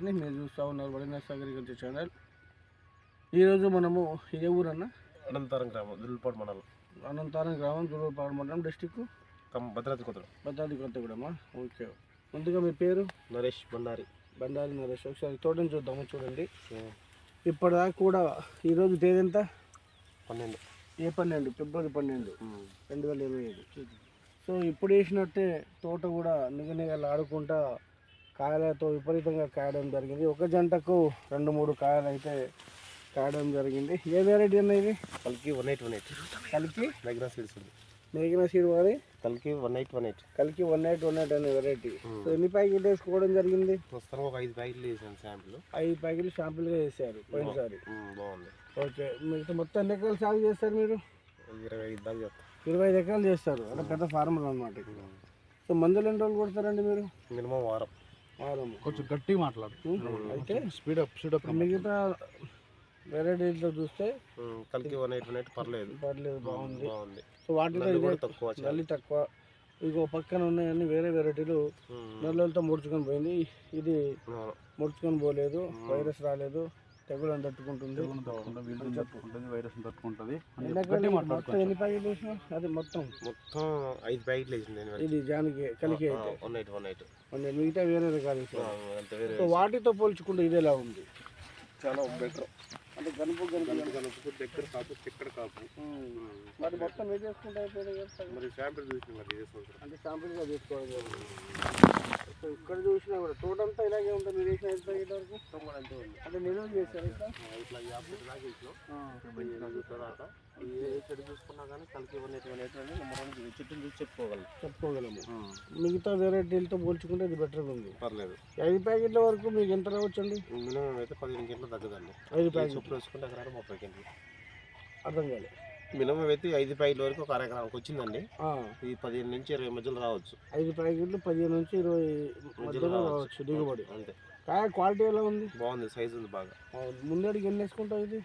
మీరు చూస్తూ ఉన్నారు వడినర్స్ అగ్రికల్చర్ ఛానల్. ఈరోజు మనము ఏ ఊరన్నా? అనంతరం గ్రామం, దుల్పాడు మండలం. అనంతరం గ్రామం, దుల్పాడు మండలం, డిస్టిక్ భద్రాద్రి కొత్తగూడెం. భద్రాద్రి కొత్తగూడెమా? ఓకే. ముందుగా మీ పేరు? నరేష్ బండారి. బండారి నరేష్. ఒకసారి తోటని చూద్దాము, చూడండి. ఇప్పటిదాకా కూడా ఈరోజు తేదీ ఎంత? 12. ఏ 12? ఫిబ్రవరి 12, 2025. సో ఇప్పుడు వేసినట్టే తోట కూడా నిగనిగలు ఆడుకుంటా కాయలతో విపరీతంగా కాయడం జరిగింది. ఒక జంటకు 2-3 కాయలు అయితే కాయడం జరిగింది. ఏ వెరైటీ అన్న ఇది? కల్కి 1818. కలికి మేఘనా సీడ్స్ ఉంది. మేఘనా సీడ్ వారి కల్కి 1818. కలికి 1818 అనే వెరైటీ. సో ఎన్ని ప్యాకెట్ వేసుకోవడం జరిగింది? ప్రస్తుతం ఒక 5 ప్యాకెట్లు వేసాను శాంపుల్. 5 ప్యాకెట్లు శాంపుల్గా వేసారు పోయినసారి. బాగుంది. ఓకే. మిగతా మొత్తం ఎన్ని ఎకరాలు సాగు చేస్తారు మీరు? 25 దాకా చేస్తాం. 25 ఎకరాలు చేస్తారు. అంటే పెద్ద ఫార్మర్ అనమాట. సో మందులు ఎన్ని రోజులు కొడతారండి మీరు? మినిమం వారం. కొంచెం గట్టిగా మాట్లాడు. అయితే స్పీడప్ మిగతా వెరైటీతో చూస్తే కల్కి 1818 పర్లేదు. బాగుంది. సో వాటిలో నల్లి తక్కువ. ఇంకో పక్కన ఉన్నాయన్నీ వేరే వెరైటీలు నల్లలతో ముడుచుకొని పోయింది. ఇది ముడుచుకొని పోలేదు, వైరస్ రాలేదు, తెగులు తట్టుకుంటుంది, వైరస్ తట్టుకుంటుంది. ఎన్ని ప్యాకెట్లు వేసినా? అది మొత్తం 5 ప్యాకెట్లు వేసింది. ఇది జానికి కలికి అయితే 1818. మిగతా వేరే రకాలు. సో వాటితో పోల్చుకుంటే ఇది ఎలా ఉంది? చాలా బెటర్. అంటే గనుపు దగ్గర కాపు, చిక్కడ కాపు. మరి మొత్తం ఏం చేసుకుంటే అయిపోయింది కదా? మరి శాంపిల్ చూసిన అంటే శాంపిల్గా తీసుకోవాలి. సో ఇక్కడ చూసినా కూడా తోట అంతా ఇలాగే ఉంటుంది. మీరు వేసిన 5 ప్యాకెట్ వరకు అంతే ఉంది. అంటే నిల్వ చేశారు ఇట్లా 50 దాకా ఇచ్చాం. ఏ చెడు చూసుకున్నా కానీ కలికి 1818 నెంబర్ చెట్టుని చూసి చెప్పుకోగలము. మిగతా వెరైటీలతో పోల్చుకుంటే ఇది బెటర్గా ఉంది. పర్లేదు. 5 ప్యాకెట్ల వరకు మీకు ఎంత రావచ్చండి? మినిమం అయితే 15 గంటలు తగ్గదండి. 5 ప్యాకెట్లు చొప్పులు వేసుకుంటే ఎకరాలు 30 గంటలు. అర్థం కాలేదు. మినిమం అయితే 5 ప్యాకెట్ల వరకు ఒక ఎకరానికి వచ్చిందండి. ఇది 15 నుంచి 20 మధ్యలో రావచ్చు. 5 ప్యాకెట్లు 15 నుంచి 20 మధ్యలో రావచ్చు దిగుబడి. అంతే. కాయ క్వాలిటీ ఎలా ఉంది? బాగుంది, సైజు ఉంది బాగా. ముందడికి ఎన్ని వేసుకుంటావు? ఇది